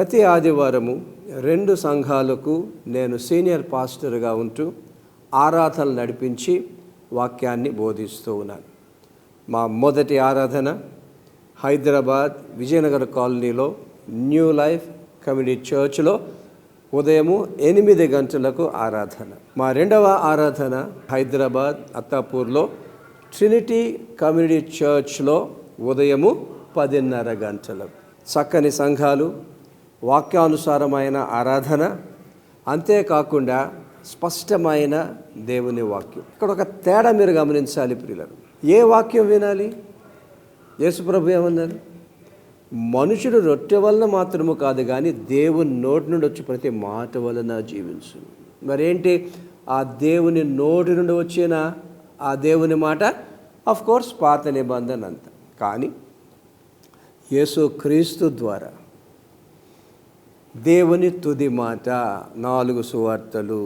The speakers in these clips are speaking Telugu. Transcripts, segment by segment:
ప్రతి ఆదివారము 2 సంఘాలకు నేను సీనియర్ పాస్టర్గా ఉంటూ ఆరాధనలు నడిపించి వాక్యాన్ని బోధిస్తూ ఉన్నాను. మా మొదటి ఆరాధన హైదరాబాద్ విజయనగర కాలనీలో న్యూ లైఫ్ కమ్యూనిటీ చర్చ్లో ఉదయము 8 గంటలకు ఆరాధన. మా రెండవ ఆరాధన హైదరాబాద్ అత్తాపూర్లో ట్రినిటీ కమ్యూనిటీ చర్చ్లో ఉదయము 10:30 గంటలకు. చక్కని సంఘాలు, వాక్యానుసారమైన ఆరాధన, అంతేకాకుండా స్పష్టమైన దేవుని వాక్యం. ఇక్కడ ఒక తేడా మీరు గమనించాలి ప్రియులారా. ఏ వాక్యం వినాలి? యేసుప్రభు ఏమన్నారు? మనుషుడు రొట్టె వలన మాత్రము కాదు కానీ దేవుని నోటి నుండి వచ్చి ప్రతి మాట వలన జీవించు. మరేంటి ఆ దేవుని నోటి నుండి వచ్చిన ఆ దేవుని మాట? ఆఫ్ కోర్స్ పాత నిబంధన అంత. కానీ యేసు క్రీస్తు ద్వారా దేవుని తుది మాట 4 సువార్తలు.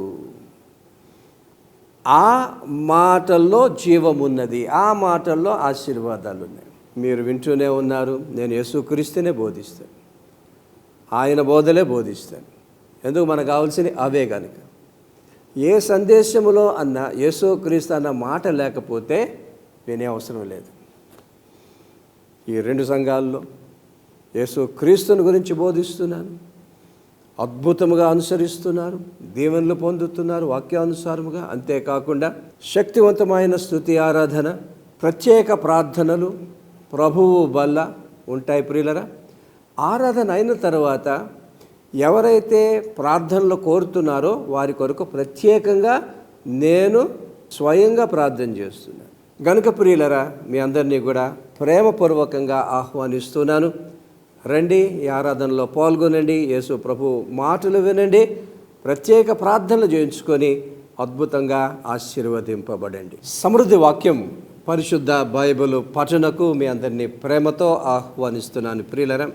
ఆ మాటల్లో జీవమున్నది, ఆ మాటల్లో ఆశీర్వాదాలు ఉన్నాయి. మీరు వింటూనే ఉన్నారు. నేను యేసుక్రీస్తునే బోధిస్తాను, ఆయన బోధలే బోధిస్తాను. ఎందుకు? మనకు కావాల్సినవి అవే కనుక. ఏ సందేశములో అన్న యేసుక్రీస్తు అన్న మాట లేకపోతే వినే అవసరం లేదు. ఈ 2 సంఘాల్లో యేసుక్రీస్తుని గురించి బోధిస్తున్నాను, అద్భుతముగా అనుసరిస్తున్నారు, దీవెనలు పొందుతున్నారు వాక్యానుసారముగా. అంతేకాకుండా శక్తివంతమైన స్తుతి ఆరాధన, ప్రత్యేక ప్రార్థనలు ప్రభువు వల్ల ఉంటాయి ప్రియులరా. ఆరాధన అయిన తర్వాత ఎవరైతే ప్రార్థనలు కోరుతున్నారో వారి కొరకు ప్రత్యేకంగా నేను స్వయంగా ప్రార్థన చేస్తున్నాను. గనుక ప్రియులరా, మీ అందరినీ కూడా ప్రేమపూర్వకంగా ఆహ్వానిస్తున్నాను. రండి, ఈ ఆరాధనలో పాల్గొనండి, యేసు ప్రభు మాటలు వినండి, ప్రత్యేక ప్రార్థనలు చేయించుకొని అద్భుతంగా ఆశీర్వదింపబడండి. సమృద్ధి వాక్యం పరిశుద్ధ బైబిల్ పఠనకు మీ అందరినీ ప్రేమతో ఆహ్వానిస్తున్నాను ప్రియులరా.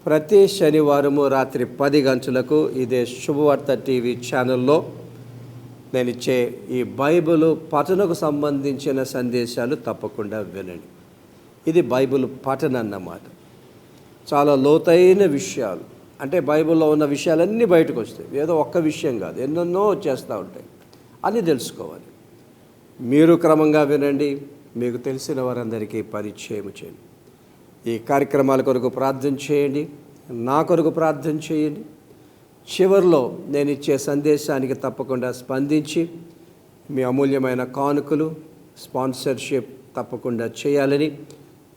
ప్రతి శనివారము రాత్రి 10 గంటలకు ఇదే శుభవార్త టీవీ ఛానల్లో నేను ఇచ్చే ఈ బైబిల్ పఠనకు సంబంధించిన సందేశాలు తప్పకుండా వినండి. ఇది బైబిల్ పఠన అన్నమాట. చాలా లోతైన విషయాలు, అంటే బైబిల్లో ఉన్న విషయాలన్నీ బయటకు వస్తాయి. ఏదో ఒక్క విషయం కాదు, ఎన్నెన్నో వచ్చేస్తూ ఉంటాయి. అన్నీ తెలుసుకోవాలి. మీరు క్రమంగా వినండి, మీకు తెలిసిన వారందరికీ పరిచయం చేయండి. ఈ కార్యక్రమాల కొరకు ప్రార్థన చేయండి, నా కొరకు ప్రార్థన చేయండి. చివరిలో నేను ఇచ్చే సందేశానికి తప్పకుండా స్పందించి మీ అమూల్యమైన కానుకలు, స్పాన్సర్షిప్ తప్పకుండా చేయాలని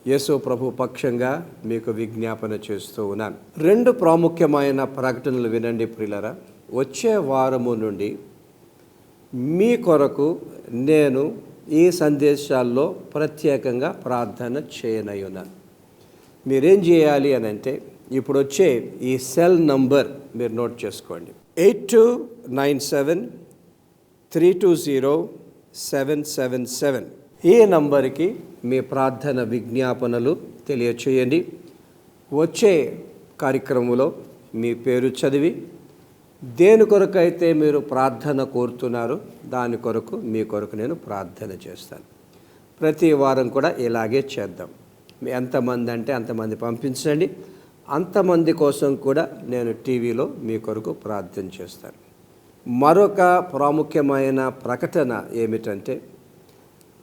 యేసు ప్రభు పక్షంగా మీకు విజ్ఞాపన చేస్తూ ఉన్నాను. 2 ప్రాముఖ్యమైన ప్రకటనలు వినండి ప్రియులారా. వచ్చే వారము నుండి మీ కొరకు నేను ఈ సందేశాల్లో ప్రత్యేకంగా ప్రార్థన చేయనయ్యున్నాను. మీరేం చేయాలి అని అంటే, ఇప్పుడు వచ్చే ఈ సెల్ నంబర్ మీరు నోట్ చేసుకోండి. 8297320777. ఈ నంబర్కి మీ ప్రార్థన విజ్ఞాపనలు తెలియచేయండి. వచ్చే కార్యక్రమంలో మీ పేరు చదివి దేని కొరకైతే మీరు ప్రార్థన కోరుతున్నారో దాని కొరకు మీ కొరకు నేను ప్రార్థన చేస్తాను. ప్రతి వారం కూడా ఇలాగే చేద్దాం. ఎంతమంది అంటే అంతమంది పంపించండి. అంతమంది కోసం కూడా నేను టీవీలో మీ కొరకు ప్రార్థన చేస్తాను. మరొక ప్రాముఖ్యమైన ప్రకటన ఏమిటంటే,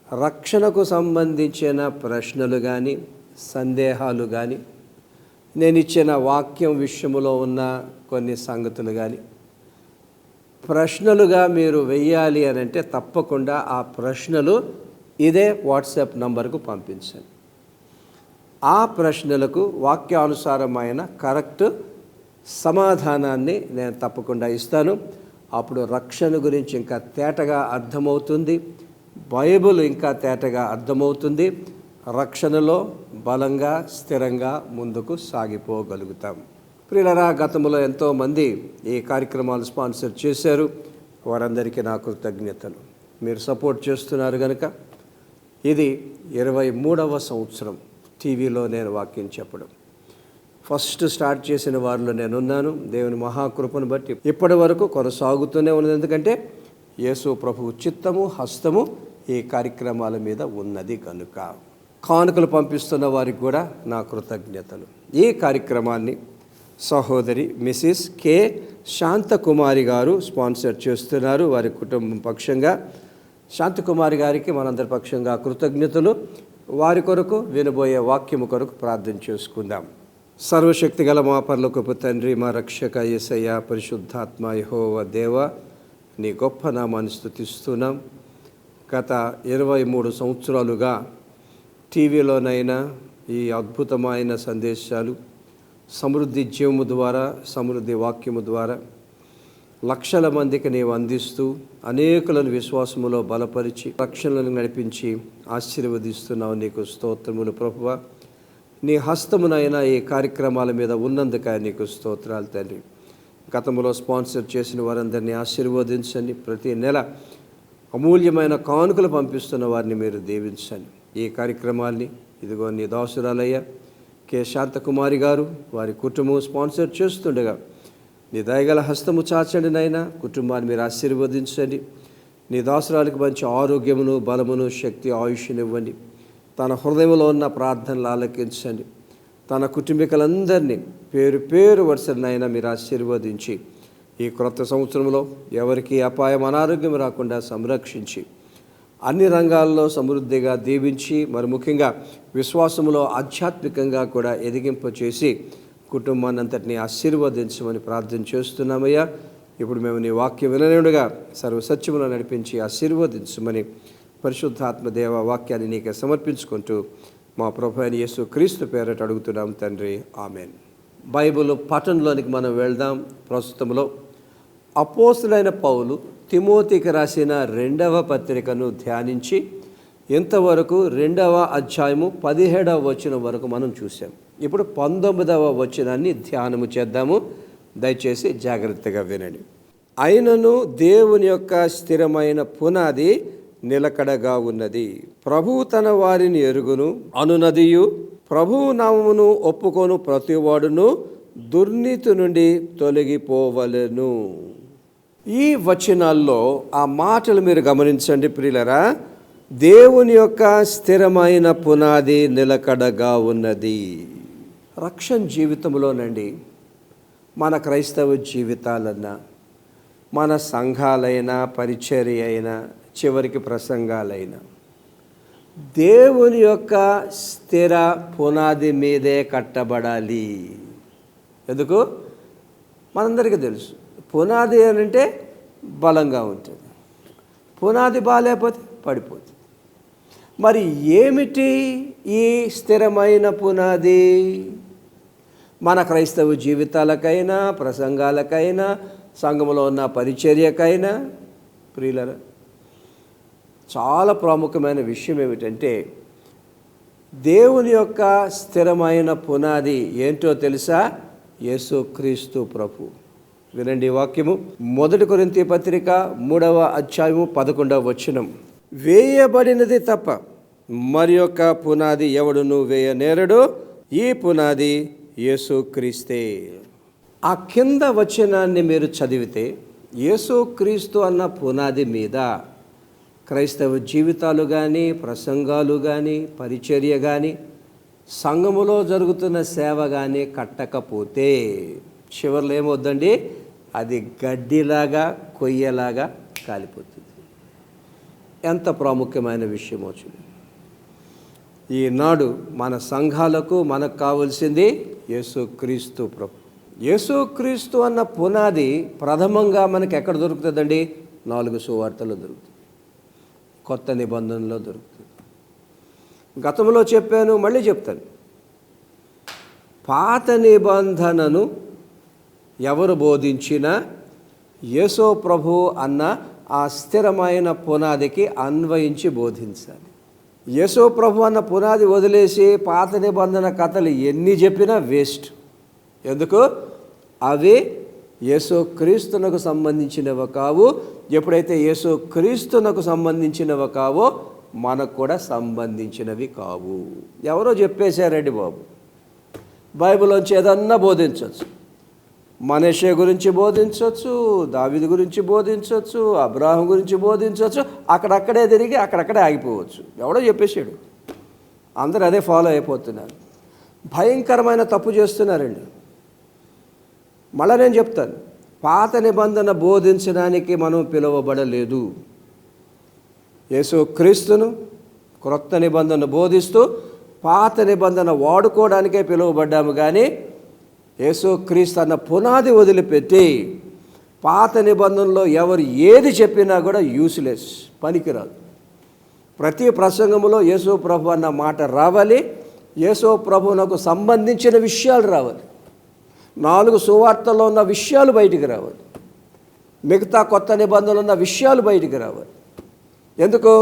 రక్షణకు సంబంధించిన ప్రశ్నలు కానీ సందేహాలు కానీ, నేను ఇచ్చిన వాక్యం విషయంలో ఉన్న కొన్ని సంగతులు కానీ ప్రశ్నలుగా మీరు వెయ్యాలి అని అంటే తప్పకుండా ఆ ప్రశ్నలు ఇదే వాట్సాప్ నంబర్కు పంపించండి. ఆ ప్రశ్నలకు వాక్యానుసారమైన కరెక్ట్ సమాధానాన్ని నేను తప్పకుండా ఇస్తాను. అప్పుడు రక్షణ గురించి ఇంకా తేటగా అర్థమవుతుంది, బైబిల్ ఇంకా తేటగా అర్థమవుతుంది. రక్షణలో బలంగా స్థిరంగా ముందుకు సాగిపోగలుగుతాం. ప్రియులరా, గతంలో ఎంతోమంది ఈ కార్యక్రమాలు స్పాన్సర్ చేశారు. వారందరికీ నా కృతజ్ఞతలు. మీరు సపోర్ట్ చేస్తున్నారు కనుక ఇది 23వ సంవత్సరం టీవీలో నేను వాక్యం చెప్పడం. ఫస్ట్ స్టార్ట్ చేసిన వారిలో నేనున్నాను. దేవుని మహాకృపను బట్టి ఇప్పటి వరకు కొనసాగుతూనే ఉన్నది. ఎందుకంటే యేసు ప్రభువు చిత్తము హస్తము ఈ కార్యక్రమాల మీద ఉన్నది కనుక. కానుకలు పంపిస్తున్న వారికి కూడా నా కృతజ్ఞతలు. ఈ కార్యక్రమాన్ని సహోదరి మిసిస్ కె శాంతకుమారి గారు స్పాన్సర్ చేస్తున్నారు. వారి కుటుంబం పక్షంగా శాంతకుమారి గారికి మనందరి పక్షంగా కృతజ్ఞతలు. వారి కొరకు వినబోయే వాక్యము కొరకు ప్రార్థన చేసుకుందాం. సర్వశక్తి గల మా పరలోకపు తండ్రి, మా రక్షక యేసయ్య, పరిశుద్ధాత్మ యెహోవా దేవ, నీ గొప్ప నామాన్ని స్తుతిస్తున్నాం. గత 23 సంవత్సరాలుగా టీవీలోనైనా ఈ అద్భుతమైన సందేశాలు సమృద్ధి జీవము ద్వారా, సమృద్ధి వాక్యము ద్వారా లక్షల మందికి నీవు అందిస్తూ అనేకులను విశ్వాసములో బలపరిచి రక్షణలను నడిపించి ఆశీర్వదిస్తున్నావు. నీకు స్తోత్రములు ప్రభువా. నీ హస్తమునైనా ఈ కార్యక్రమాల మీద ఉన్నందుక నీకు స్తోత్రాలు తండ్రి. గతంలో స్పాన్సర్ చేసిన వారందరినీ ఆశీర్వదించండి. ప్రతి నెల అమూల్యమైన కానుకలు పంపిస్తున్న వారిని మీరు దీవించండి. ఈ కార్యక్రమాల్ని ఇదిగో నీ దాసురాలయ్య కె శాంతకుమారి గారు, వారి కుటుంబం స్పాన్సర్ చేస్తుండగా నీ దయగల హస్తము చాచండి నైనా. కుటుంబాన్ని మీరు ఆశీర్వదించండి. నీ దాసురాలకు మంచి ఆరోగ్యమును, బలమును, శక్తి, ఆయుష్నివ్వండి. తన హృదయంలో ఉన్న ప్రార్థనలు ఆలకించండి. తన కుటుంబీకులందరినీ పేరు పేరు వరుసనైనా మీరు ఆశీర్వదించి ఈ క్రొత్త సంవత్సరంలో ఎవరికి అపాయం, అనారోగ్యం రాకుండా సంరక్షించి అన్ని రంగాల్లో సమృద్ధిగా దీవించి, మరి ముఖ్యంగా విశ్వాసములో ఆధ్యాత్మికంగా కూడా ఎదిగింపచేసి కుటుంబాన్ని అంతటినీ ఆశీర్వదించమని ప్రార్థన చేస్తున్నామయ్యా. ఇప్పుడు మేము నీ వాక్యం విననుడుగా సర్వసత్యములో నడిపించి ఆశీర్వదించమని పరిశుద్ధాత్మ దేవ వాక్యాన్ని నీకే సమర్పించుకుంటూ మా ప్రభు అయిన యేసు క్రీస్తు పేరట అడుగుతున్నాం తండ్రి, ఆమెన్. బైబిల్ పఠనంలోనికి మనం వెళ్దాం. ప్రస్తుతంలో అపోస్తులైన పౌలు తిమోతికి రాసిన 2వ పత్రికను ధ్యానించి ఇంతవరకు 2వ అధ్యాయము 17వ వచనం వరకు మనం చూసాం. ఇప్పుడు 19వ వచనాన్ని ధ్యానము చేద్దాము. దయచేసి జాగ్రత్తగా వినండి. అయినను దేవుని యొక్క స్థిరమైన పునాది నిలకడగా ఉన్నది, ప్రభువు తన వారిని ఎరుగును అనునదియు, ప్రభువు నామమును ఒప్పుకొను ప్రతివాడును దుర్నీతి నుండి తొలగిపోవలెను. ఈ వచనాల్లో ఆ మాటలు మీరు గమనించండి ప్రియులరా. దేవుని యొక్క స్థిరమైన పునాది నిలకడగా ఉన్నది. రక్షణ జీవితంలోనండి, మన క్రైస్తవ జీవితాలన్నా, మన సంఘాలైనా, పరిచర్య అయినా, చివరికి ప్రసంగాలైనా దేవుని యొక్క స్థిర పునాది మీదే కట్టబడాలి. ఎందుకు? మనందరికీ తెలుసు, పునాది అని అంటే బలంగా ఉంటుంది, పునాది బాగాలేకపోతే పడిపోతుంది. మరి ఏమిటి ఈ స్థిరమైన పునాది? మన క్రైస్తవ జీవితాలకైనా, ప్రసంగాలకైనా, సంఘంలో ఉన్న పరిచర్యకైనా ప్రియులరా, చాలా ప్రాముఖ్యమైన విషయం ఏమిటంటే దేవుని యొక్క స్థిరమైన పునాది ఏంటో తెలుసా? యేసుక్రీస్తు ప్రభు. వినండి వాక్యము. 1 కొరింథీ పత్రిక 3వ అధ్యాయము 11వ వచనం. వేయబడినది తప్ప మరి యొక్క పునాది ఎవడును వేయనేరడు, ఈ పునాది యేసుక్రీస్తే. ఆ కింద వచనాన్ని మీరు చదివితే యేసుక్రీస్తు అన్న పునాది మీద క్రైస్తవ జీవితాలు కానీ, ప్రసంగాలు కానీ, పరిచర్య కానీ, సంఘములో జరుగుతున్న సేవ కానీ కట్టకపోతే చివర్లో ఏమవుద్దండి? అది గడ్డిలాగా, కొయ్యలాగా కాలిపోతుంది. ఎంత ప్రాముఖ్యమైన విషయం వచ్చింది. ఈనాడు మన సంఘాలకు మనకు కావాల్సింది యేసుక్రీస్తు ప్రభు. యేసుక్రీస్తు అన్న పునాది ప్రథమంగా మనకి ఎక్కడ దొరుకుతుందండి? 4 సువార్తల్లో దొరుకుతుంది, కొత్త నిబంధనలో దొరుకుతుంది. గతంలో చెప్పాను, మళ్ళీ చెప్తాను. పాత నిబంధనను ఎవరు బోధించినా యేసు ప్రభు అన్న ఆ స్థిరమైన పునాదికి అన్వయించి బోధించాలి. యేసు ప్రభు అన్న పునాది వదిలేసి పాత నిబంధన కథలు ఎన్ని చెప్పినా వేస్ట్. ఎందుకు? అవి యేసుక్రీస్తునకు సంబంధించినవి కావు. ఎప్పుడైతే యేసుక్రీస్తునకు సంబంధించినవి కావో మనకు కూడా సంబంధించినవి కావు. ఎవరో చెప్పేశారండి బాబు. బైబిల్లోంచి ఏదన్నా బోధించవచ్చు. మనషే గురించి బోధించవచ్చు, దావీదు గురించి బోధించవచ్చు, అబ్రాహం గురించి బోధించవచ్చు. అక్కడక్కడే తిరిగి అక్కడక్కడే ఆగిపోవచ్చు. ఎవడో చెప్పేశాడు, అందరూ అదే ఫాలో అయిపోతున్నారు. భయంకరమైన తప్పు చేస్తున్నారండి. మళ్ళీ నేను చెప్తాను, పాత నిబంధన బోధించడానికి మనం పిలువబడలేదు. యేసు క్రీస్తును క్రొత్త నిబంధన బోధిస్తూ పాత నిబంధన వాడుకోవడానికే పిలువబడ్డాము. కానీ యేసు క్రీస్తు అన్న పునాది వదిలిపెట్టి పాత నిబంధనలో ఎవరు ఏది చెప్పినా కూడా యూస్లెస్, పనికిరాదు. ప్రతి ప్రసంగంలో యేసు ప్రభు అన్న మాట రావాలి, యేసు ప్రభువునకు సంబంధించిన విషయాలు రావాలి, 4 సువార్తల్లో ఉన్న విషయాలు బయటికి రావాలి, మిగతా కొత్త నిబంధనలు ఉన్న విషయాలు బయటికి రావాలి. ఎందుకు?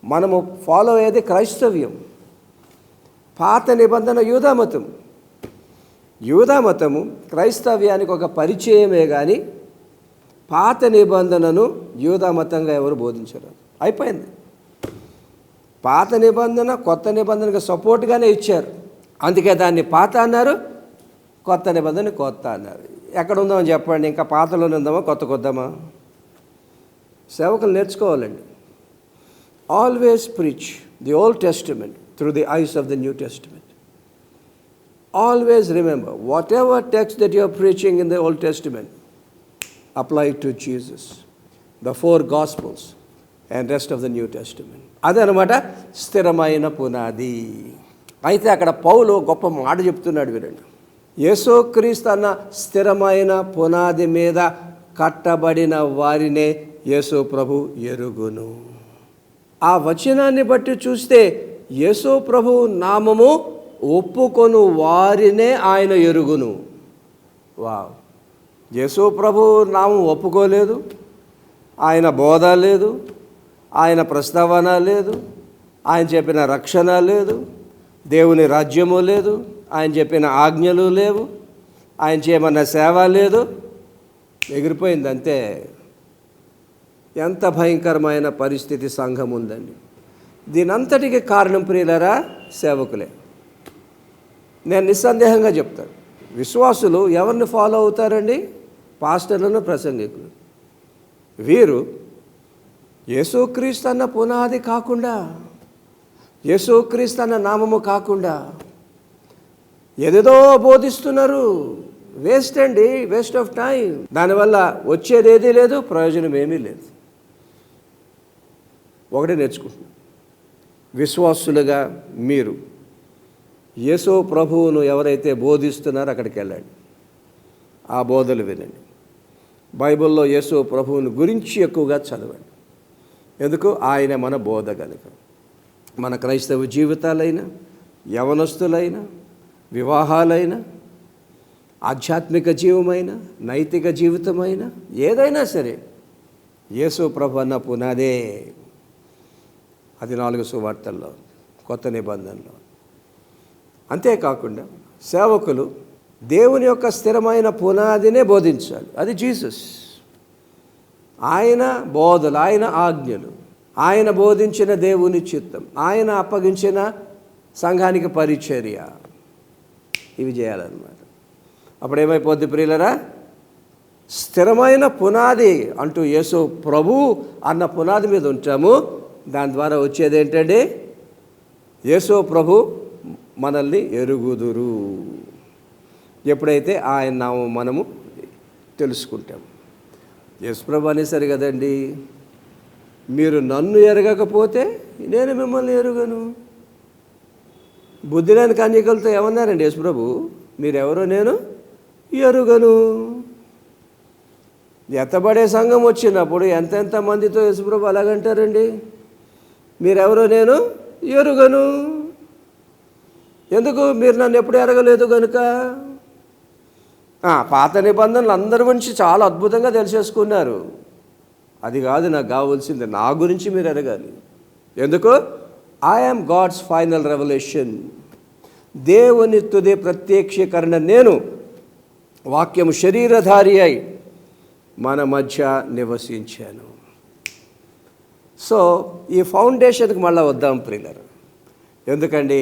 మనము ఫాలో అయ్యేది క్రైస్తవ్యం. పాత నిబంధన యూదామతం. యూదామతము క్రైస్తవ్యానికి ఒక పరిచయమే కానీ పాత నిబంధనను యూదామతంగా ఎవరు బోధించరు. అయిపోయింది. పాత నిబంధన కొత్త నిబంధనకు సపోర్ట్గానే ఇచ్చారు. అందుకే దాన్ని పాత అన్నారు, కొత్త నిబంధన కొత్త అన్నారు. ఎక్కడ ఉందామని చెప్పండి? ఇంకా పాతలోనే ఉందామా, కొత్తకొద్దామా? సేవకులు నేర్చుకోవాలండి. Always preach the Old Testament through the eyes of the New Testament. Always remember, whatever text that you are preaching in the Old Testament, apply it to Jesus, the 4 Gospels and rest of the New Testament. అదనమాట స్థిరమైన పునాది. అయితే అక్కడ పౌలు గొప్ప మాట చెప్తున్నాడు, వినండి. యేసుక్రీస్తు అన్న స్థిరమైన పునాది మీద కట్టబడిన వారినే యేసు ప్రభు ఎరుగును. ఆ వచనాన్ని బట్టి చూస్తే యేసు ప్రభు నామము ఒప్పుకొను వారినే ఆయన ఎరుగును. వావ్! యేసు ప్రభు నామం ఒప్పుకోలేదు, ఆయన బోధ లేదు, ఆయన ప్రస్తావన లేదు, ఆయన చెప్పిన రక్షణ లేదు, దేవుని రాజ్యము లేదు, ఆయన చెప్పిన ఆజ్ఞలు లేవు, ఆయన చేయమన్న సేవ లేదు. ఎగిరిపోయింది అంతే. ఎంత భయంకరమైన పరిస్థితి సంఘం ఉందండి. దీనంతటికి కారణం ప్రియులారా సేవకులే. నేను నిస్సందేహంగా చెప్తాను, విశ్వాసులు ఎవరిని ఫాలో అవుతారండి? పాస్టర్లను, ప్రసంగికులు. వీరు యేసుక్రీస్తు అన్న పునాది కాకుండా, యేసుక్రీస్తు అన్న నామము కాకుండా ఏదేదో బోధిస్తున్నారు. వేస్ట్ అండి, వేస్ట్ ఆఫ్ టైం. దానివల్ల వచ్చేది ఏదీ లేదు, ప్రయోజనం ఏమీ లేదు. ఒకటే నేర్చుకుంటున్నాం, విశ్వాసులుగా మీరు యేసు ప్రభువును ఎవరైతే బోధిస్తున్నారో అక్కడికి వెళ్ళండి, ఆ బోధలు వినండి. బైబిల్లో యేసు ప్రభువుని గురించి ఎక్కువగా చదవండి. ఎందుకు? ఆయన మన బోధ కనుక. మన క్రైస్తవ జీవితాలైనా, యవనస్తులైనా, వివాహాలైనా, ఆధ్యాత్మిక జీవమైన, నైతిక జీవితమైనా, ఏదైనా సరే యేసు ప్రభు అన్న పునాదే. అది 4 సువార్తల్లో, కొత్త నిబంధనలో. అంతేకాకుండా సేవకులు దేవుని యొక్క స్థిరమైన పునాదినే బోధించాలి. అది జీసస్. ఆయన బోధలు, ఆయన ఆజ్ఞలు, ఆయన బోధించిన దేవుని చిత్తం, ఆయన అప్పగించిన సంఘానికి పరిచర్య, ఇవి చేయాలన్నమాట. అప్పుడు ఏమైపోద్ది ప్రియులరా? స్థిరమైన పునాది అంటూ యేసు ప్రభు అన్న పునాది మీద ఉంటాము. దాని ద్వారా వచ్చేది ఏంటంటే యేసు ప్రభు మనల్ని ఎరుగుదురు. ఎప్పుడైతే ఆయన నామం మనము తెలుసుకుంటాము. యేసుప్రభు అనేసరి కదండి, మీరు నన్ను ఎరగకపోతే నేను మిమ్మల్ని ఎరుగను. బుద్ధి లేని కన్యకలతో ఏమన్నారండి యేసుప్రభు? మీరెవరో నేను ఎరుగను. ఎత్తబడే సంఘం వచ్చినప్పుడు ఎంతెంత మందితో యేసుప్రభు అలాగంటారండి, మీరెవరో నేను ఎరుగను. ఎందుకు? మీరు నన్ను ఎప్పుడు ఎరగలేదు కనుక. పాత నిబంధనలు అందరి గురించి చాలా అద్భుతంగా తెలిసేసుకున్నారు. అది కాదు నాకు కావాల్సింది, నా గురించి మీరు ఎరగాలి. ఎందుకు? I am God's final revolution. దేవుని తుది ప్రత్యక్షీకరణ నేను. వాక్యము శరీరధారి అయి మన మధ్య నివసించాను. సో ఈ ఫౌండేషన్కి మళ్ళీ వద్దాం ప్రియులారా. ఎందుకండి?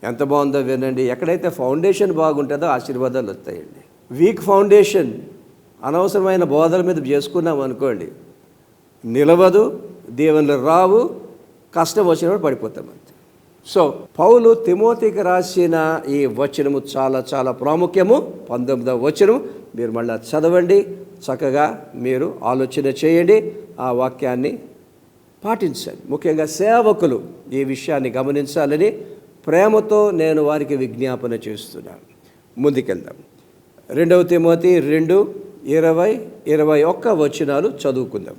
ఎంత బాగుందో వినండి. ఎక్కడైతే ఫౌండేషన్ బాగుంటుందో ఆశీర్వాదాలు వస్తాయండి. వీక్ ఫౌండేషన్, అనవసరమైన బోధల మీద చేసుకున్నాం అనుకోండి, నిలవదు, దీవెనలు రావు, కష్టం వచ్చినప్పుడు పడిపోతాం అంతే. సో పౌలు తిమోతికి రాసిన ఈ వచనము చాలా చాలా ప్రాముఖ్యము. 19వ వచనం మీరు మళ్ళీ చదవండి, చక్కగా మీరు ఆలోచన చేయండి, ఆ వాక్యాన్ని పాటించండి. ముఖ్యంగా సేవకులు ఈ విషయాన్ని గమనించాలని ప్రేమతో నేను వారికి విజ్ఞాపన చేస్తున్నాను. ముందుకెళ్దాం. 2 తిమోతి 2:20-21 వచనాలు చదువుకుందాం.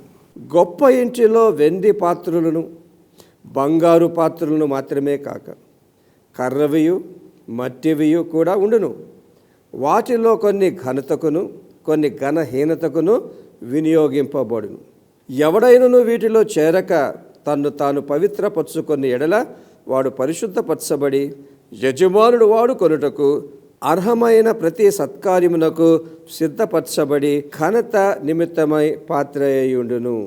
గొప్ప ఇంటిలో వెండి పాత్రలను బంగారు పాత్రలను మాత్రమే కాక కర్రవియు మట్టివియు కూడా ఉండును. వాటిలో కొన్ని ఘనతకును కొన్ని ఘనహీనతకును వినియోగింపబడును. ఎవడైనను వీటిలో చేరక తన్ను తాను పవిత్రపరచుకున్న ఎడల వాడు పరిశుద్ధపరచబడి యజమానుడు వాడుకొనుటకు అర్హమైన ప్రతి సత్కార్యమునకు సిద్ధపరచబడి ఘనత నిమిత్తమై పాత్రయుండును.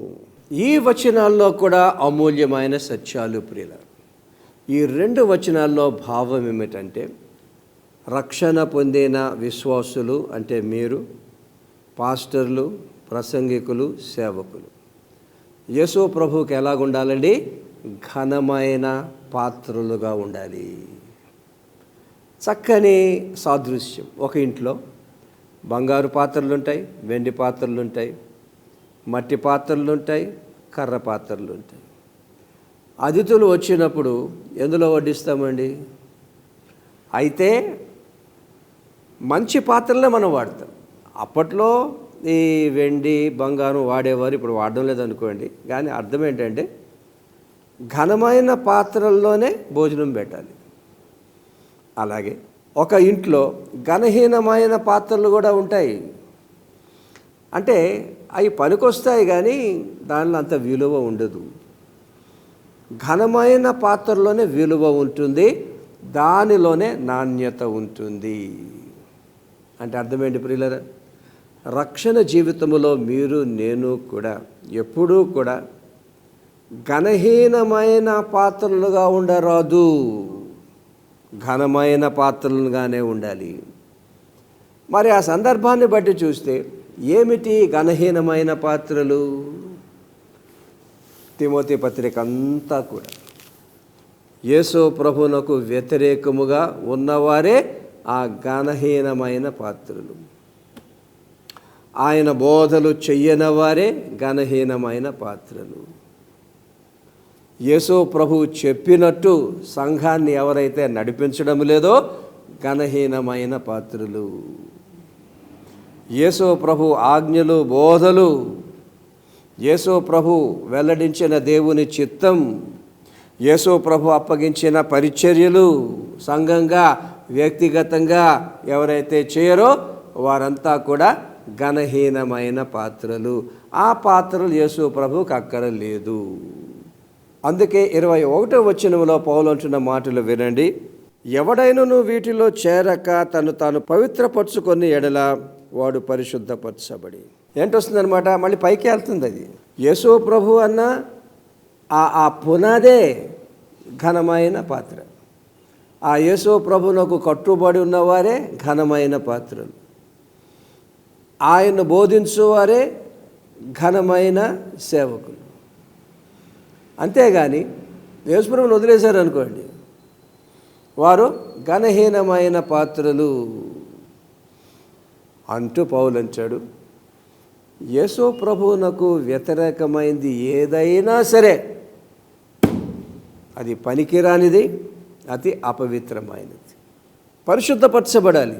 ఈ వచనాల్లో కూడా అమూల్యమైన సత్యాలు ప్రియుల. ఈ 2 వచనాల్లో భావం ఏమిటంటే, రక్షణ పొందిన విశ్వాసులు అంటే మీరు, పాస్టర్లు, ప్రసంగికులు, సేవకులు యేసు ప్రభువుకి ఎలాగుండాలండి? ఘనమైన పాత్రలుగా ఉండాలి. చక్కని సాదృశ్యం. ఒక ఇంట్లో బంగారు పాత్రలుంటాయి, వెండి పాత్రలుంటాయి, మట్టి పాత్రలుంటాయి, కర్ర పాత్రలుంటాయి. అతిథులు వచ్చినప్పుడు ఎందులో వడ్డిస్తామండి? అయితే మంచి పాత్రలే మనం వాడతాం. అప్పట్లో ఈ వెండి బంగారం వాడేవారు, ఇప్పుడు వాడడం లేదనుకోండి. కానీ అర్థం ఏంటంటే, ఘనమైన పాత్రల్లోనే భోజనం పెట్టాలి. అలాగే ఒక ఇంట్లో ఘనహీనమైన పాత్రలు కూడా ఉంటాయి. అంటే అవి పనికొస్తాయి కానీ దానిలో అంత విలువ ఉండదు. ఘనమైన పాత్రలోనే విలువ ఉంటుంది, దానిలోనే నాణ్యత ఉంటుంది. అంటే అర్థమేంటి ప్రియులారా? రక్షణ జీవితంలో మీరు నేను కూడా ఎప్పుడూ కూడా ఘనహీనమైన పాత్రలుగా ఉండరాదు, ఘనమైన పాత్రలుగానే ఉండాలి. మరి ఆ సందర్భాన్ని బట్టి చూస్తే ఏమిటి ఘనహీనమైన పాత్రలు? తిమోతి పత్రిక అంతా కూడా యేసు ప్రభువునకు వ్యతిరేకముగా ఉన్నవారే ఆ ఘనహీనమైన పాత్రలు. ఆయన బోధలు చెయ్యనవారే ఘనహీనమైన పాత్రలు. యేసు ప్రభువు చెప్పినట్టు సంఘాన్ని ఎవరైతే నడిపించడం లేదో ఘనహీనమైన పాత్రలు. యేసు ప్రభు ఆజ్ఞలు, బోధలు, యేసు ప్రభు వెల్లడించిన దేవుని చిత్తం, యేసు ప్రభు అప్పగించిన పరిచర్యలు సంఘంగా వ్యక్తిగతంగా ఎవరైతే చేయరో వారంతా కూడా ఘనహీనమైన పాత్రలు. ఆ పాత్రలు యేసు ప్రభువుకి అక్కరలేదు. అందుకే 21వ వచనంలో పౌలు అంటున్న మాటలు వినండి. ఎవడైనను వీటిలో చేరక తను తాను పవిత్రపరచుకొని ఎడల వాడు పరిశుద్ధపరచబడి. ఏంటొస్తుందనమాట? మళ్ళీ పైకి వెళ్తుంది అది. యేసు ప్రభు అన్న ఆ పునాదే ఘనమైన పాత్ర. ఆ యేసు ప్రభువునకు కట్టుబడి ఉన్నవారే ఘనమైన పాత్రలు. ఆయన బోధించువారే ఘనమైన సేవకులు. అంతేగాని యేసుప్రభుని వదిలేశారనుకోండి, వారు ఘనహీనమైన పాత్రలు అంటూ పౌలు అంటాడు. యేసు ప్రభువునకు వ్యతిరేకమైంది ఏదైనా సరే అది పనికిరానిది, అతి అపవిత్రమైనది. పరిశుద్ధపరచబడాలి,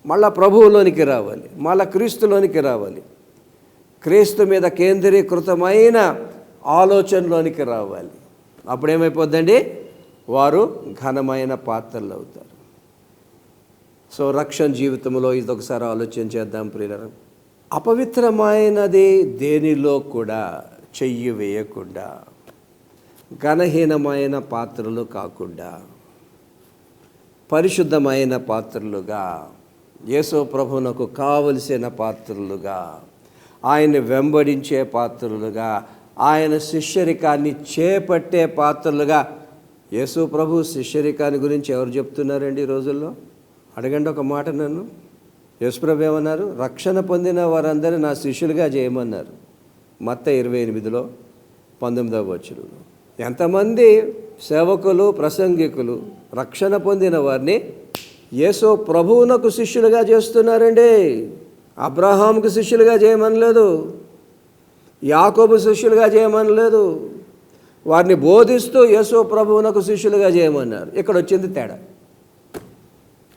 మళ్ళా ప్రభువులోనికి రావాలి, మళ్ళా క్రీస్తులోనికి రావాలి, క్రీస్తు మీద కేంద్రీకృతమైన ఆలోచనలోనికి రావాలి. అప్పుడేమైపోద్దండి? వారు ఘనమైన పాత్రలు అవుతారు. సో రక్షణ జీవితంలో ఇది ఒకసారి ఆలోచన చేద్దాం ప్రియులారా. అపవిత్రమైనది దేనిలో కూడా చెయ్యి వేయకుండా, ఘనహీనమైన పాత్రలు కాకుండా పరిశుద్ధమైన పాత్రలుగా, యేసు ప్రభువునకు కావలసిన పాత్రలుగా, ఆయన్ని వెంబడించే పాత్రలుగా, ఆయన శిష్యరికాన్ని చేపట్టే పాత్రలుగా. యేసు ప్రభు శిష్యరికాన్ని గురించి ఎవరు చెప్తున్నారండి ఈ రోజుల్లో? అడగండి ఒక మాట నన్ను. యేసు ప్రభు ఏమన్నారు? రక్షణ పొందిన వారందరూ నా శిష్యులుగా చేయమన్నారు. మత్తయి 28:19 ఎంతమంది సేవకులు, ప్రసంగికులు రక్షణ పొందిన వారిని యేసు ప్రభువునకు శిష్యులుగా చేస్తున్నారండి. అబ్రహాముకు శిష్యులుగా చేయమనలేదు, యాకోబు శిష్యులుగా చేయమనలేదు. వారిని బోధిస్తూ యేసు ప్రభువునకు శిష్యులుగా చేయమన్నారు. ఇక్కడ వచ్చింది తేడా.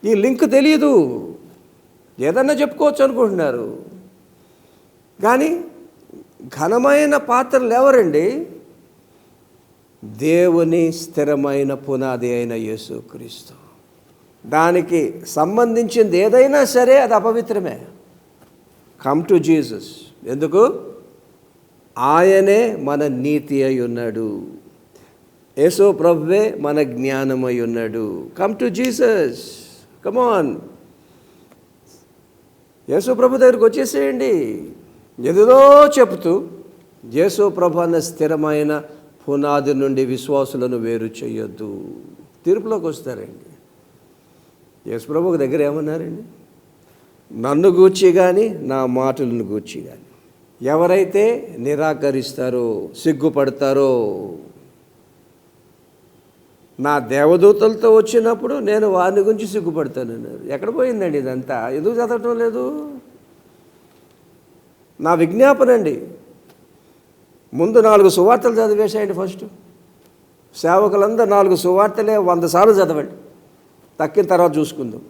ఈ లింక్ తెలియదు, ఏదన్నా చెప్పుకోవచ్చు అనుకుంటున్నారు. కానీ ఘనమైన పాత్రలు ఎవరండి? దేవుని స్థిరమైన పునాది అయిన యేసుక్రీస్తు. దానికి సంబంధించింది ఏదైనా సరే అది అపవిత్రమే. Come to Jesus. ఎందుకు? ఆయనే మన నీతి అయి ఉన్నాడు. యేసు ప్రభువే మన జ్ఞానమై ఉన్నాడు. Come to Jesus, come on. యేసు ప్రభు దగ్గరికి వచ్చేసేయండి. ఏదేదో చెబుతూ యేసు ప్రభు అన్న స్థిరమైన పునాది నుండి విశ్వాసులను వేరు చేయొద్దు. తీర్పులోకి వస్తారండి. యేసు ప్రభు దగ్గర ఏమన్నారండి? నన్ను గూర్చి కానీ నా మాటలను గూర్చి కానీ ఎవరైతే నిరాకరిస్తారో, సిగ్గుపడతారో, నా దేవదూతలతో వచ్చినప్పుడు నేను వారిని గురించి సిగ్గుపడతానన్నారు. ఎక్కడ పోయిందండి ఇదంతా? ఎందుకు చదవటం లేదు? నా విజ్ఞాపన అండి, ముందు 4 సువార్తలు చదివేసేయండి. ఫస్ట్ సేవకులందరూ 4 సువార్తలే 100 సార్లు చదవండి. తక్కిన తర్వాత చూసుకుందాం.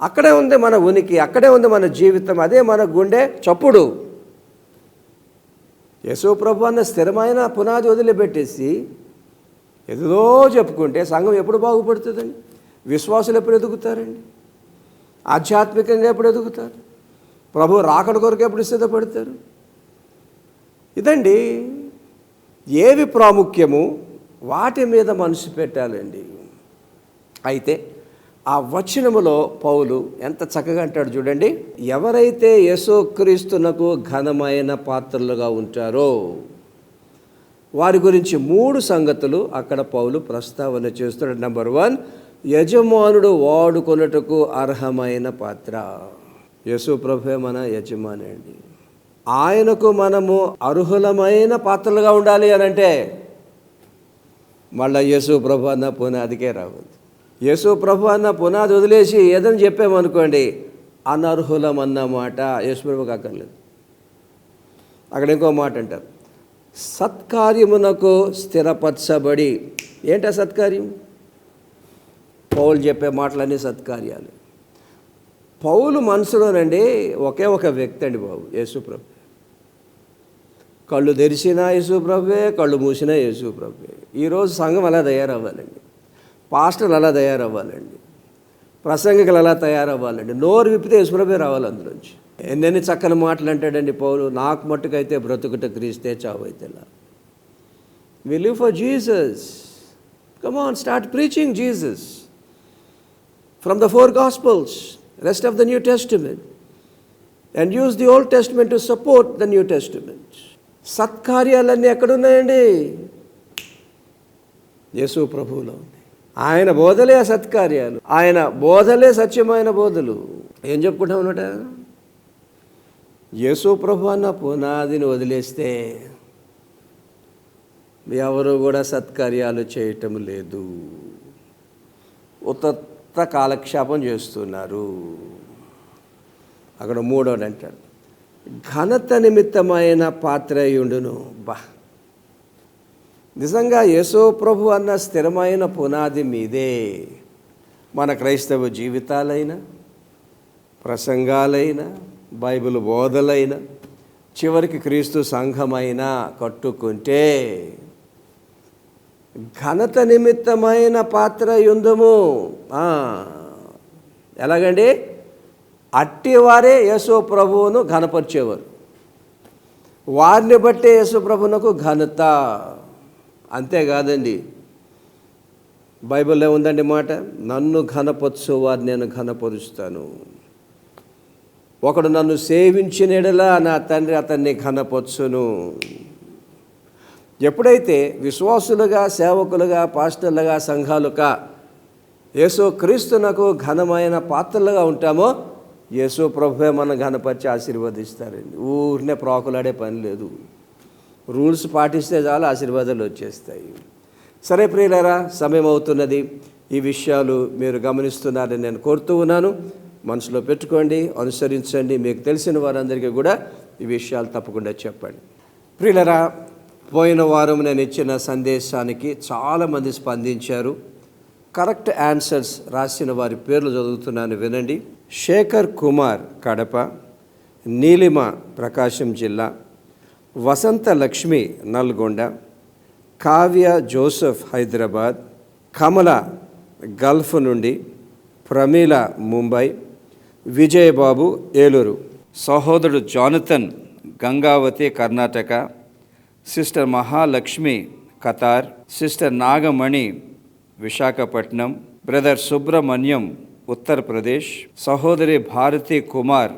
అక్కడే ఉంది మన ఉనికి, అక్కడే ఉంది మన జీవితం, అదే మన గుండె చప్పుడు. యేసు ప్రభు అన్న స్థిరమైన పునాది వదిలిపెట్టేసి ఏదో చెప్పుకుంటే సంఘం ఎప్పుడు బాగుపడుతుందండి? విశ్వాసులు ఎప్పుడు ఎదుగుతారండి? ఆధ్యాత్మికంగా ఎప్పుడు ఎదుగుతారు? ప్రభు రాకడ కొరకు ఎప్పుడు సిద్ధపడతారు? ఇదండి ఏవి ప్రాముఖ్యము వాటి మీద మనసు పెట్టాలండి. అయితే ఆ వచనములో పౌలు ఎంత చక్కగా అంటాడు చూడండి. ఎవరైతే యేసుక్రీస్తునకు ఘనమైన పాత్రలుగా ఉంటారో వారి గురించి 3 సంగతులు అక్కడ పౌలు ప్రస్తావన చేస్తున్నాడు. నెంబర్ 1, యజమానుడు వాడుకొనుటకు అర్హమైన పాత్ర. యేసు ప్రభువే మన యజమాని అండి. ఆయనకు మనము అర్హులమైన పాత్రలుగా ఉండాలి అని అంటే మళ్ళీ యేసు ప్రభు అన్న పునాదికే రావద్దు. యేసు ప్రభు అన్న పునాది వదిలేసి ఏదని చెప్పామనుకోండి, అనర్హులం అన్న మాట యేసు ప్రభుకి అక్కర్లేదు. అక్కడ ఇంకో మాట అంటారు, సత్కార్యమునకు స్థిరపరచబడి. ఏంటా సత్కార్యం? పౌలు చెప్పే మాటలన్నీ సత్కార్యాలు. పౌలు మనసులోనండి ఒకే ఒక వ్యక్తి అండి బాబు, యేసు ప్రభు. కళ్ళు తెరిచినా యేసు ప్రభువే, కళ్ళు మూసినా యేసు ప్రభువే. ఈరోజు సంఘం అలా తయారవ్వాలండి, పాస్టర్లు అలా తయారవ్వాలండి, ప్రసంగికులు అలా తయారవ్వాలండి. నోరు విప్పితే యేసు ప్రభువే రావాలి అందులోంచి. ఎన్నెన్ని చక్కని మాటలు అంటాడండి పౌలు. నాకు మట్టుకైతే బ్రతుకుట క్రీస్తే, చావైతే లా. We live for Jesus. Come on, start preaching Jesus from the 4 Gospels, rest of the New Testament, and use the Old Testament to support the New Testament. సత్కార్యాలన్నీ ఎక్కడున్నాయండి? యేసు ప్రభువులో ఉంది. ఆయన బోధలే సత్కార్యాలు, ఆయన బోధలే సత్యమైన బోధలు. ఏం చెప్పుకుంటాం అన్నమాట? యేసు ప్రభు అన్న పునాదిని వదిలేస్తే ఎవరు కూడా సత్కార్యాలు చేయటం లేదు, ఉత్త కాలక్షేపం చేస్తున్నారు. అక్కడ 3వది అంటాడు, ఘనత నిమిత్తమైన పాత్రయుండును. నిజంగా యేసు ప్రభు అన్న స్థిరమైన పునాది మీదే మన క్రైస్తవ జీవితాలైనా, ప్రసంగాలైనా, బైబిల్ బోధలైనా, చివరికి క్రీస్తు సంఘమైనా కట్టుకుంటే ఘనత నిమిత్తమైన పాత్రయుందుము. ఎలాగండి? అట్టివారే యేసు ప్రభువును ఘనపరిచేవారు. వారిని బట్టే యేసు ప్రభువునకు ఘనత. అంతేకాదండి, బైబిల్లో ఉందండి మాట, నన్ను ఘనపరచు వారిని నేను ఘనపరుస్తాను. ఒకడు నన్ను సేవించిన యెడల నా తండ్రి అతన్ని ఘనపరచును. ఎప్పుడైతే విశ్వాసులుగా, సేవకులుగా, పాస్టర్లుగా, సంఘాలుగా యేసు క్రీస్తునకు ఘనమైన పాత్రలుగా ఉంటామో యేసు ప్రభువే మనం ఘనపరిచి ఆశీర్వదిస్తారండి. ఊరినే ప్రాకులాడే పని లేదు. రూల్స్ పాటిస్తే చాలు ఆశీర్వాదాలు వచ్చేస్తాయి. సరే ప్రియులారా, సమయం అవుతున్నది. ఈ విషయాలు మీరు గమనిస్తున్నారని నేను కోరుతూ ఉన్నాను. మనసులో పెట్టుకోండి, అనుసరించండి. మీకు తెలిసిన వారందరికీ కూడా ఈ విషయాలు తప్పకుండా చెప్పండి. ప్రియులారా, పోయిన వారం నేను ఇచ్చిన సందేశానికి చాలామంది స్పందించారు. కరెక్ట్ ఆన్సర్స్ రాసిన వారి పేర్లు చదువుతున్నాను, వినండి. శేఖర్ కుమార్ కడప, నీలిమ ప్రకాశం జిల్లా, వసంత లక్ష్మి నల్గొండ, కావ్య జోసెఫ్ హైదరాబాద్, కమల గల్ఫ్ నుండి, ప్రమీల ముంబై, విజయబాబు ఏలూరు, సహోదరుడు Jonathan Gangavathi Karnataka, sister Mahalakshmi Qatar, sister Nagamani Visakhapatnam, brother Subrahmanyam Uttar Pradesh, సహోదరి భారతి కుమార్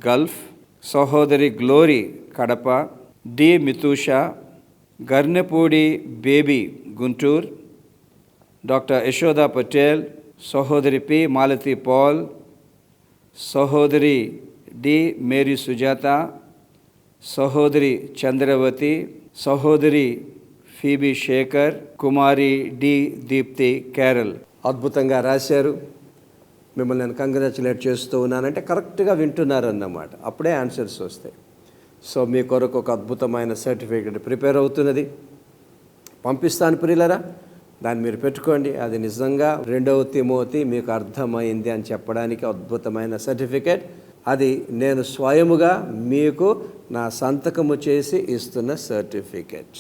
గల్ఫ్, సహోదరి Glory Kadapa, D Mithusha, Garnepudi Baby Guntur, doctor Yashoda Patel, సహోదరి పి మాలతి పాల్, సహోదరి డి మేరీ సుజాత, సహోదరి చంద్రవతి, సహోదరి ఫీబీ శేఖర్, కుమారి డి దీప్తి కేరళ్. అద్భుతంగా రాశారు. మిమ్మల్ని నేను కంగ్రాచులేట్ చేస్తూ ఉన్నానంటే కరెక్ట్గా వింటున్నారు అన్నమాట. అప్పుడే ఆన్సర్స్ వస్తాయి. సో మీ కొరకు ఒక అద్భుతమైన సర్టిఫికేట్ ప్రిపేర్ అవుతున్నది, పంపిస్తాను ప్రియులరా. దాన్ని మీరు పెట్టుకోండి. అది నిజంగా 2వ తిమోతి మీకు అర్థమైంది అని చెప్పడానికి అద్భుతమైన సర్టిఫికేట్. అది నేను స్వయముగా మీకు నా సంతకము చేసి ఇస్తున్న సర్టిఫికేట్.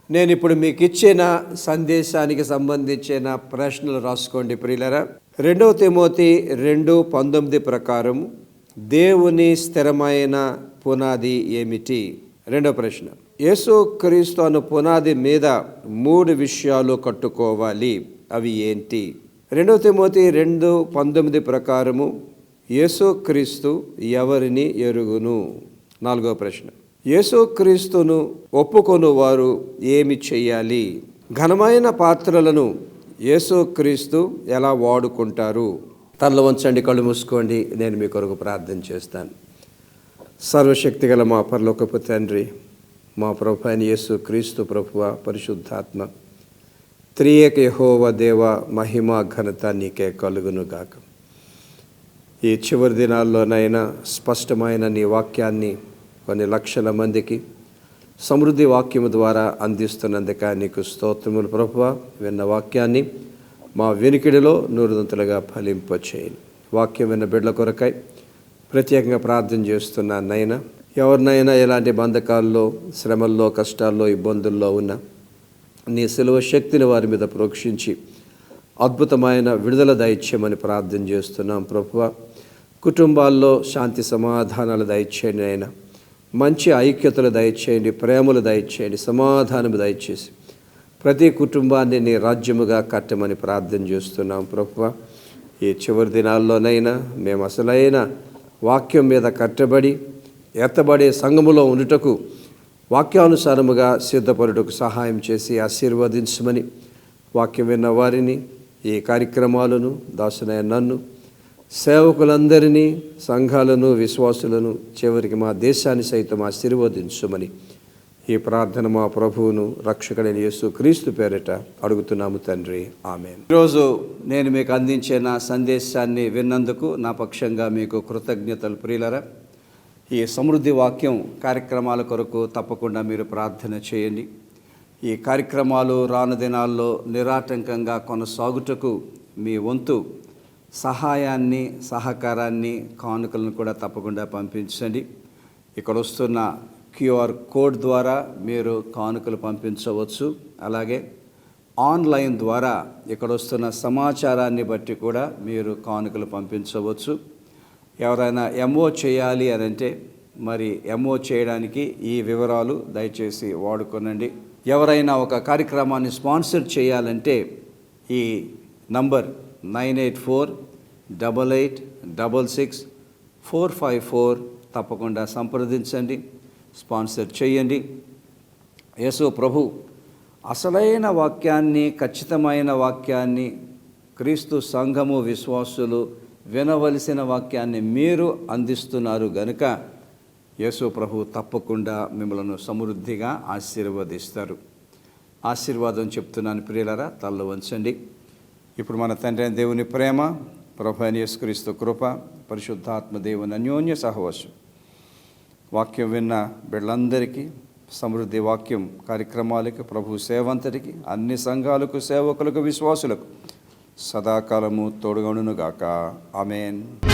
నేను ఇప్పుడు మీకు ఇచ్చిన సందేశానికి సంబంధించిన ప్రశ్నలు రాసుకోండి ప్రియులరా. 2వ తిమోతి 2:19 ప్రకారం దేవుని స్థిరమైన పునాది ఏమిటి? రెండవ ప్రశ్న, యేసుక్రీస్తు అను పునాది మీద 3 విషయాలు కట్టుకోవాలి, అవి ఏంటి? 2వ తిమోతి 2:19 ప్రకారము యేసుక్రీస్తు ఎవరిని ఎరుగును? 4వ ప్రశ్న, యేసుక్రీస్తును ఒప్పుకొను వారు ఏమి చేయాలి? ఘనమైన పాత్రలను యేసుక్రీస్తు ఎలా వాడుకుంటారు? తలలో వంచండి, కళ్ళు మూసుకోండి. నేను మీ కొరకు ప్రార్థన చేస్తాను. సర్వశక్తిగల మా పరలోకపు తండ్రి, మా ప్రభు అయిన యేసుక్రీస్తు ప్రభువ, పరిశుద్ధాత్మ, త్రియేక యెహోవా దేవ, మహిమ ఘనత నీకే కలుగును గాక. ఈ చివరి దినాల్లోనైనా స్పష్టమైన నీ వాక్యాన్ని కొన్ని లక్షల మందికి సమృద్ధి వాక్యము ద్వారా అందిస్తున్నందుక నీకు స్తోత్రములు ప్రభువ. విన్న వాక్యాన్ని మా వెనుకిడిలో 100 ఫలింపచేయండి. వాక్యం విన్న బిడ్డల కొరకై ప్రత్యేకంగా ప్రార్థన చేస్తున్నాను నైనా. ఎవరినైనా ఎలాంటి బంధకాల్లో, శ్రమల్లో, కష్టాల్లో, ఇబ్బందుల్లో ఉన్న నీ సిలువ శక్తిని వారి మీద ప్రోక్షించి అద్భుతమైన విడుదల దయచేయమని ప్రార్థన చేస్తున్నాం ప్రభువ. కుటుంబాల్లో శాంతి సమాధానాలు దయచేయండి అయినా, మంచి ఐక్యతలు దయచేయండి, ప్రేమలు దయచేయండి, సమాధానము దయచేసి ప్రతి కుటుంబాన్ని నీ రాజ్యముగా కట్టమని ప్రార్థన చేస్తున్నాం ప్రభువ. ఈ చివరి దినాల్లోనైనా మేము అసలైన వాక్యం మీద కట్టబడి ఎత్తబడే సంఘములో ఉండుటకు వాక్యానుసారముగా సిద్ధపడుటకు సహాయం చేసి ఆశీర్వదించమని, వాక్యం విన్న వారిని, ఈ కార్యక్రమాలను, దాసునైన నన్ను, సేవకులందరినీ, సంఘాలను, విశ్వాసులను, చివరికి మా దేశాన్ని సైతం ఆశీర్వదించమని ఈ ప్రార్థన మా ప్రభువును రక్షకుడైన యేసుక్రీస్తు పేరిట అడుగుతున్నాము తండ్రి, ఆమేన్. ఈరోజు నేను మీకు అందించిన సందేశాన్ని విన్నందుకు నా పక్షంగా మీకు కృతజ్ఞతలు ప్రియులరా. ఈ సమృద్ధి వాక్యం కార్యక్రమాల కొరకు తప్పకుండా మీరు ప్రార్థన చేయండి. ఈ కార్యక్రమాలు రాను దినాల్లో నిరాటంకంగా కొనసాగుటకు మీ వంతు సహాయాన్ని, సహకారాన్ని, కానుకలను కూడా తప్పకుండా పంపించండి. ఇక్కడ వస్తున్న QR కోడ్ ద్వారా మీరు కానుకలు పంపించవచ్చు. అలాగే ఆన్లైన్ ద్వారా ఇక్కడ వస్తున్న సమాచారాన్ని బట్టి కూడా మీరు కానుకలు పంపించవచ్చు. ఎవరైనా MO చేయాలి అని అంటే మరి MO చేయడానికి ఈ వివరాలు దయచేసి వాడుకోనండి. ఎవరైనా ఒక కార్యక్రమాన్ని స్పాన్సర్ చేయాలంటే ఈ నంబర్ 9848866454 తప్పకుండా సంప్రదించండి, స్పాన్సర్ చేయండి. యేసు ప్రభు అసలైన వాక్యాన్ని, ఖచ్చితమైన వాక్యాన్ని, క్రీస్తు సంఘము విశ్వాసులు వినవలసిన వాక్యాన్ని మీరు అందిస్తున్నారు గనుక యేసు ప్రభు తప్పకుండా మిమ్మల్ని సమృద్ధిగా ఆశీర్వదిస్తారు. ఆశీర్వాదం చెప్తున్నాను ప్రియులరా. తలలో వంచండి. ఇప్పుడు మన తండ్రి అయిన దేవుని ప్రేమ, ప్రభు అయిన యేసుక్రీస్తు కృప, పరిశుద్ధాత్మ దేవుని అన్యోన్య సహవాసం, వాక్యం విన్న బిడ్డలందరికీ, సమృద్ధి వాక్యం కార్యక్రమాలకి, ప్రభు సేవంతటికి, అన్ని సంఘాలకు, సేవకులకు, విశ్వాసులకు సదాకాలము తోడుగొనుగాక. ఆమేన్.